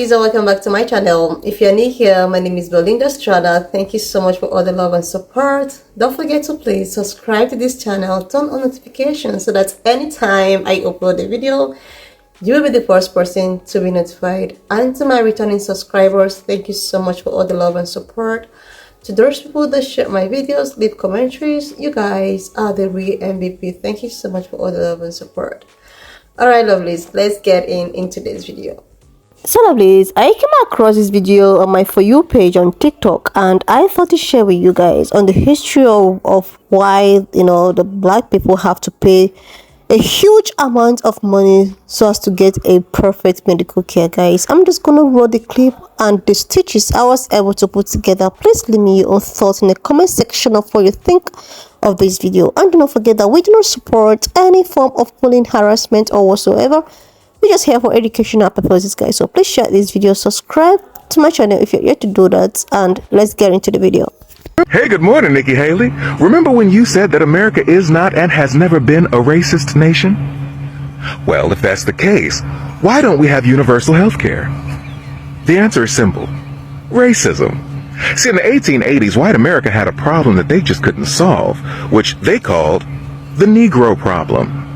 lovelies, and welcome back to my channel. If you're new here, my name is Belinda Strada. Thank you so much for all the love and support. Don't forget to please subscribe to this channel, turn on notifications so that anytime I upload a video, you will be the first person to be notified. And to my returning subscribers, thank you so much for all the love and support. To those people that share my videos, leave commentaries, you guys are the real MVP. Thank you so much for all the love and support. Alright lovelies, let's get into this video. So lovelies, I came across this video on my For You page on TikTok, and I thought to share with you guys on the history of why, the black people have to pay a huge amount of money so as to get a perfect medical care. Guys, I'm just gonna roll the clip and the stitches I was able to put together. Please leave me your own thoughts in the comment section of what you think of this video, and do not forget that we do not support any form of bullying, harassment or whatsoever. We're just here for educational purposes, guys. So please share this video, subscribe to my channel if you're yet to do that, and let's get into the video. Hey, good morning, Nikki Haley. Remember when you said that America is not and has never been a racist nation? Well, if that's the case, why don't we have universal health care? The answer is simple: racism. See, in the 1880s, white America had a problem that they just couldn't solve, which they called the Negro problem.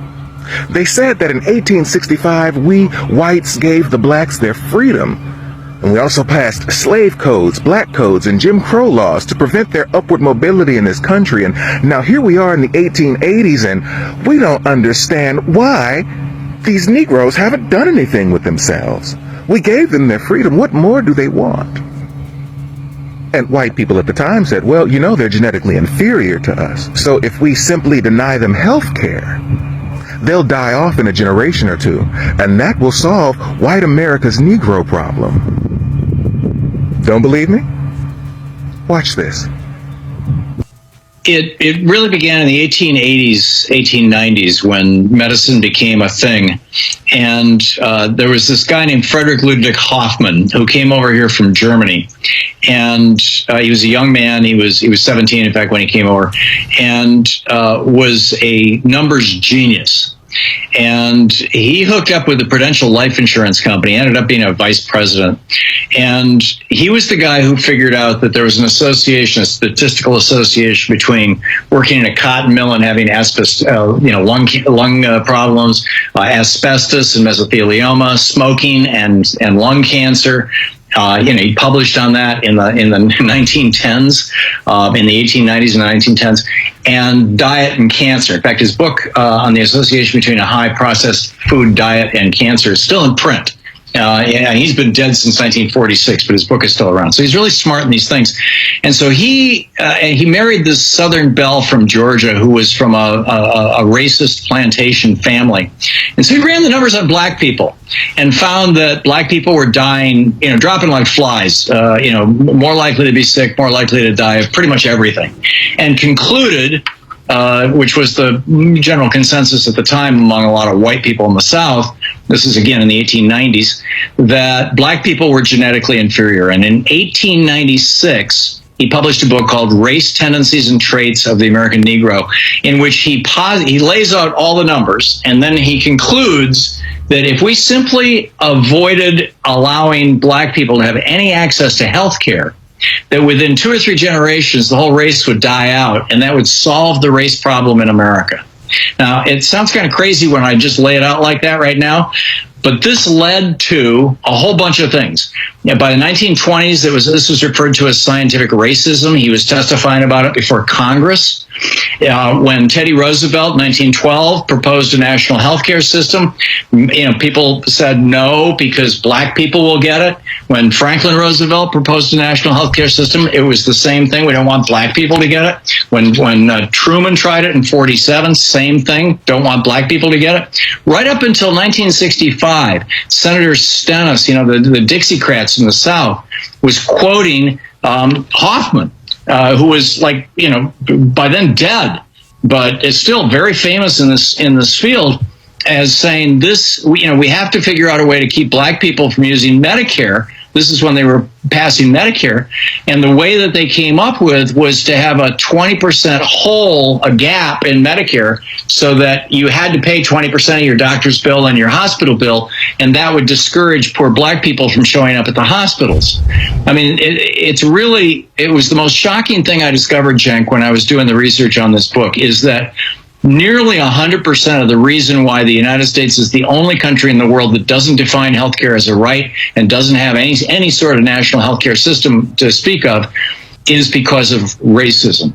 They said that in 1865, we whites gave the blacks their freedom, and we also passed slave codes, black codes, and Jim Crow laws to prevent their upward mobility in this country. And now here we are in the 1880s, and we don't understand why these Negroes haven't done anything with themselves. We gave them their freedom. What more do they want? And white people at the time said, well, they're genetically inferior to us. So if we simply deny them health care, they'll die off in a generation or two, and that will solve white America's Negro problem. Don't believe me? Watch this. It really began in the 1880s, 1890s, when medicine became a thing. And there was this guy named Frederick Ludwig Hoffman who came over here from Germany. And he was a young man. He was 17, in fact, when he came over, and was a numbers genius. And he hooked up with the Prudential Life Insurance Company, ended up being a vice president. And he was the guy who figured out that there was an association, a statistical association between working in a cotton mill and having lung problems, asbestos and mesothelioma, smoking and lung cancer. He published on that in the 1910s, in the 1890s and 1910s, and diet and cancer. In fact, his book on the association between a high processed food diet and cancer is still in print. And he's been dead since 1946, but his book is still around. So he's really smart in these things. And so he married this Southern belle from Georgia who was from a racist plantation family. And so he ran the numbers on black people and found that black people were dying, dropping like flies, more likely to be sick, more likely to die of pretty much everything. And concluded, which was the general consensus at the time among a lot of white people in the South, this is again in the 1890s, that black people were genetically inferior. And in 1896, he published a book called Race Tendencies and Traits of the American Negro, in which he lays out all the numbers, and then he concludes that if we simply avoided allowing black people to have any access to health care, that within 2 or 3 generations, the whole race would die out, and that would solve the race problem in America. Now, it sounds kind of crazy when I just lay it out like that right now, but this led to a whole bunch of things. By the 1920s, this was referred to as scientific racism. He was testifying about it before Congress. When Teddy Roosevelt, 1912, proposed a national health care system, people said no because black people will get it. When Franklin Roosevelt proposed a national health care system, it was the same thing. We don't want black people to get it. When Truman tried it in 47, same thing. Don't want black people to get it. Right up until 1965, Senator Stennis, the Dixiecrats in the South, was quoting Hoffman, who was by then dead, but is still very famous in this field, as saying this, we have to figure out a way to keep black people from using Medicare This is when they were passing Medicare. And the way that they came up with was to have a 20% hole, a gap in Medicare, so that you had to pay 20% of your doctor's bill and your hospital bill. And that would discourage poor black people from showing up at the hospitals. I mean, it was the most shocking thing I discovered, Cenk, when I was doing the research on this book, is that nearly 100% of the reason why the United States is the only country in the world that doesn't define healthcare as a right and doesn't have any sort of national healthcare system to speak of is because of racism.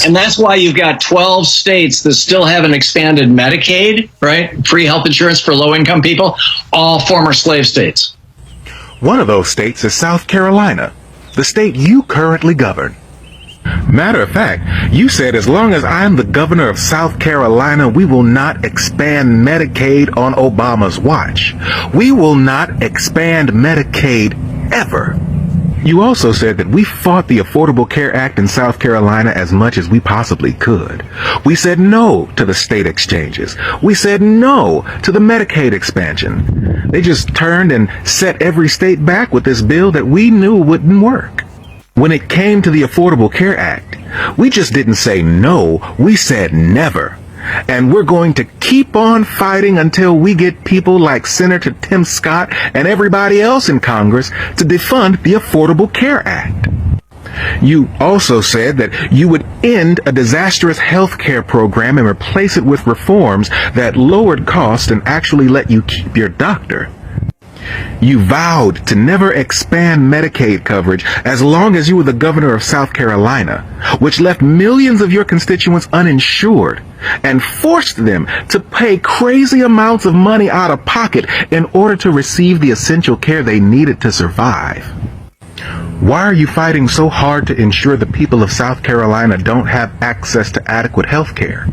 And that's why you've got 12 states that still haven't expanded Medicaid, right? Free health insurance for low-income people, all former slave states. One of those states is South Carolina, the state you currently govern. Matter of fact, you said as long as I'm the governor of South Carolina, we will not expand Medicaid on Obama's watch. We will not expand Medicaid ever. You also said that we fought the Affordable Care Act in South Carolina as much as we possibly could. We said no to the state exchanges. We said no to the Medicaid expansion. They just turned and set every state back with this bill that we knew wouldn't work. When it came to the Affordable Care Act, we just didn't say no, we said never. And we're going to keep on fighting until we get people like Senator Tim Scott and everybody else in Congress to defund the Affordable Care Act. You also said that you would end a disastrous health care program and replace it with reforms that lowered costs and actually let you keep your doctor. You vowed to never expand Medicaid coverage as long as you were the governor of South Carolina, which left millions of your constituents uninsured and forced them to pay crazy amounts of money out of pocket in order to receive the essential care they needed to survive. Why are you fighting so hard to ensure the people of South Carolina don't have access to adequate health care?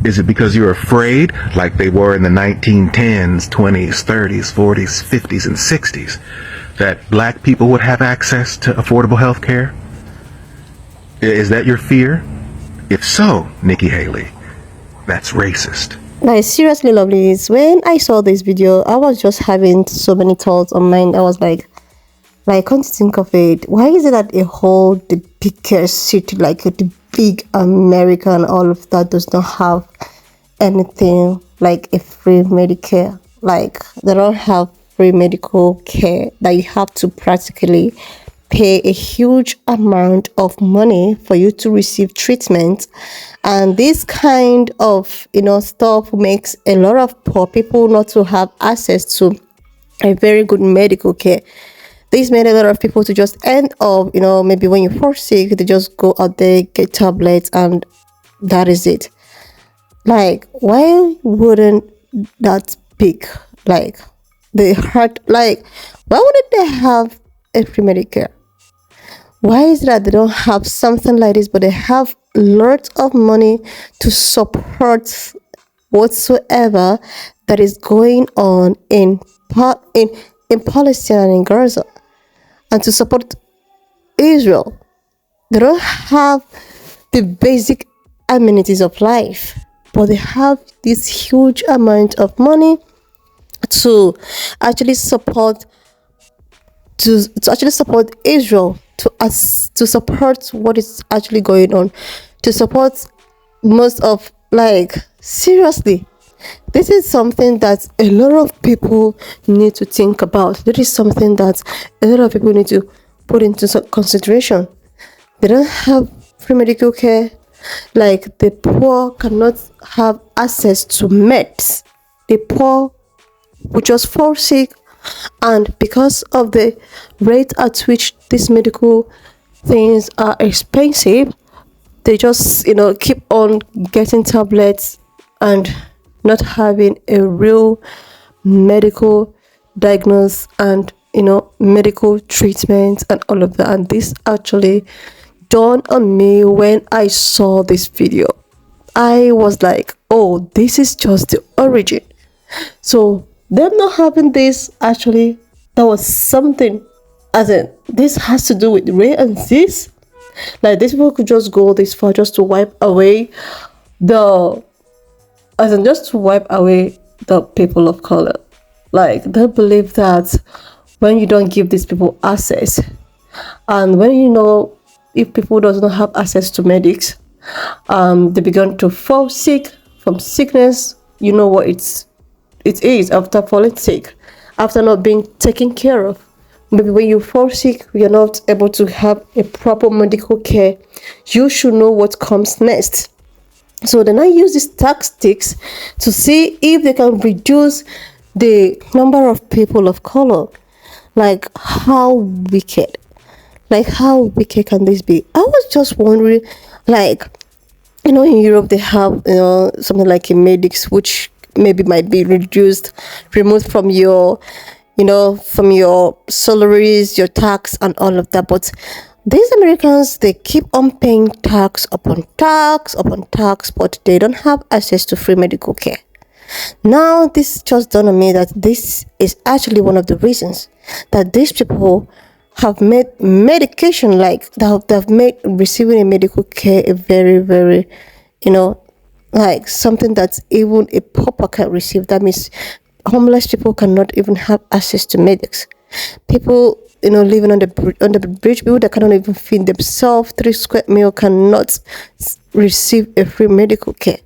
Is it because you're afraid, like they were in the 1910s, 20s, 30s, 40s, 50s, and 60s, that black people would have access to affordable health care? Is that your fear? If so, Nikki Haley, that's racist. Like, seriously, lovelies, when I saw this video, I was just having so many thoughts on mind. I was like, come to think of it, why is it that the biggest city, like the big America and all of that, does not have anything like a free Medicare? Like, they don't have free medical care, that you have to practically pay a huge amount of money for you to receive treatment. And this kind of, stuff makes a lot of poor people not to have access to a very good medical care. This made a lot of people to just end up, maybe when you fall sick, they just go out there, get tablets, and that is it. Like, why wouldn't that pick, like, the heart, like, why wouldn't they have a free Medicare? Why is it that they don't have something like this, but they have lots of money to support whatsoever that is going on in Palestine and in Gaza, and to support Israel? They don't have the basic amenities of life, but they have this huge amount of money to actually support Israel, to support what is actually going on, to support most of, like, seriously, this is something that a lot of people need to think about. This is something that a lot of people need to put into consideration. They don't have free medical care. Like, the poor cannot have access to meds. The poor will just fall sick, and because of the rate at which these medical things are expensive, they just keep on getting tablets and not having a real medical diagnosis and medical treatment and all of that. And this actually dawned on me when I saw this video. I was like, oh, this is just the origin. So them not having this, actually, that was something, as in, this has to do with Ray and this. Like, these people could just go this far just to wipe away the people of color. Like, they believe that when you don't give these people access, and when you know if people does not have access to medics, they begin to fall sick from sickness. You know what it is after falling sick, after not being taken care of. Maybe when you fall sick, you're not able to have a proper medical care. You should know what comes next. So then I use these tactics to see if they can reduce the number of people of color. Like how wicked, can this be? I was just wondering, like, in Europe they have, something like a medics, which maybe might be removed from your, from your salaries, your tax, and all of that. But these Americans, they keep on paying tax upon tax upon tax, but they don't have access to free medical care. Now, this just dawned on me that this is actually one of the reasons that these people have made medication, like they've made receiving a medical care a very, very, like something that even a pauper can receive. That means homeless people cannot even have access to medics. People, living on the bridge, people that cannot even feed themselves 3 square meal cannot receive a free medical care.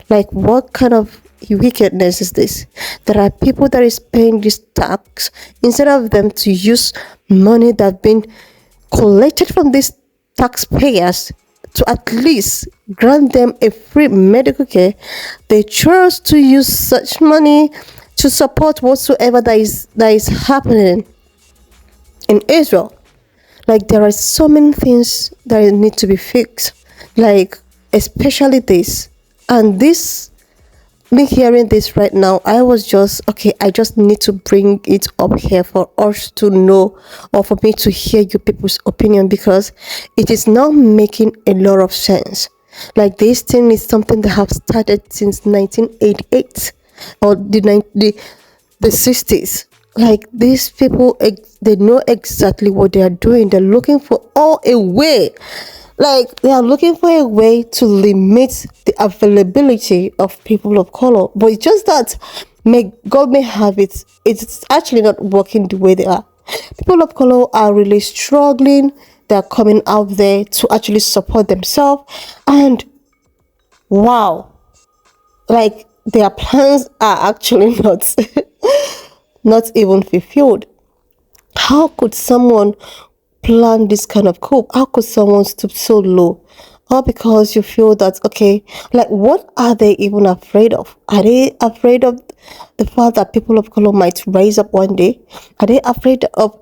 Like, what kind of wickedness is this? There are people that is paying this tax instead of them to use money that been collected from these taxpayers to at least grant them a free medical care. They chose to use such money to support whatsoever that is happening in Israel. Like, there are so many things that need to be fixed, like especially this. And this, me hearing this right now, I was just, okay, I just need to bring it up here for us to know, or for me to hear you people's opinion, because it is now making a lot of sense. Like, this thing is something that have started since 1988 or the 60s. Like, these people, they know exactly what they are doing. They're looking for a way. Like, they are looking for a way to limit the availability of people of color. But it's just that God may have it. It's actually not working the way they are. People of color are really struggling. They're coming out there to actually support themselves. And wow, like, their plans are actually not even fulfilled. How could someone plan this kind of coup? How could someone stoop so low? All because you feel that, okay, like, what are they even afraid of? Are they afraid of the fact that people of color might rise up one day? Are they afraid of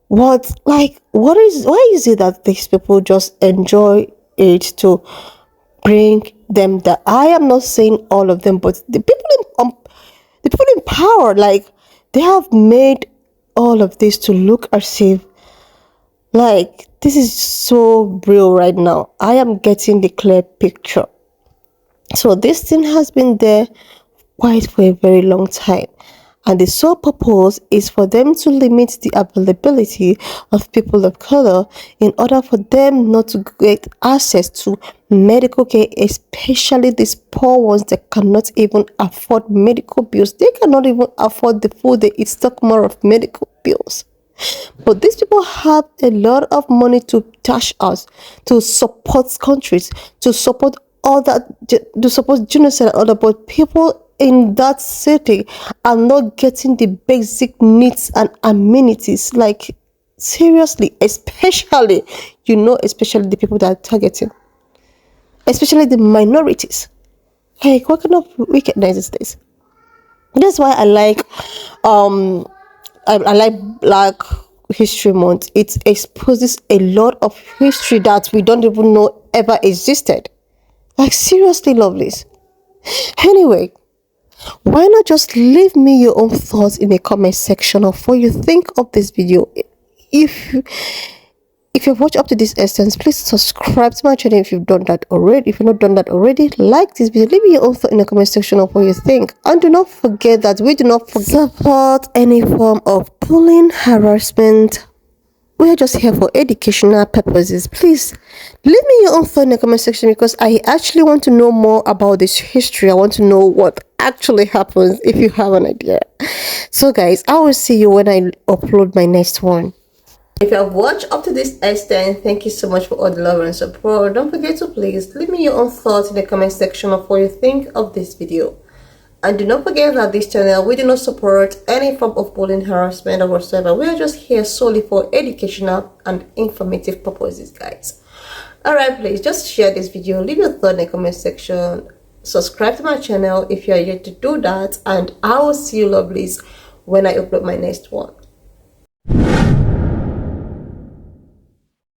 why is it that these people just enjoy it to bring them that? I am not saying all of them, but the people in power, like, they have made all of this to look as if, like, this is so real right now. I am getting the clear picture. So this thing has been there quite for a very long time. And the sole purpose is for them to limit the availability of people of color in order for them not to get access to medical care, especially these poor ones that cannot even afford medical bills. They cannot even afford the food they eat, talk more of medical bills. But these people have a lot of money to dash us, to support countries, to support all that, to support genocide and all that. But people in that city are not getting the basic needs and amenities. Like, seriously, especially the people that are targeting, especially the minorities. Like, what kind of wickedness is this? That's why I like I like Black History Month. It exposes a lot of history that we don't even know ever existed. Like, seriously, lovelies. Anyway, why not just leave me your own thoughts in the comment section of what you think of this video. If you've watched up to this extent, please subscribe to my channel if you've done that already. If you've not done that already, like this video, leave me your own thought in the comment section of what you think. And do not forget that we do not support any form of bullying, harassment. We are just here for educational purposes. Please leave me your own thought in the comment section, because I actually want to know more about this history. I want to know what actually happens if you have an idea. So guys, I will see you when I upload my next one. If you have watched up to this extent, thank you so much for all the love and support. Don't forget to please leave me your own thoughts in the comment section of what you think of this video. And do not forget that this channel, we do not support any form of bullying, harassment, or whatsoever. We are just here solely for educational and informative purposes, guys. Alright, please just share this video, leave your thought in the comment section, subscribe to my channel if you are yet to do that, and I will see you lovelies when I upload my next one.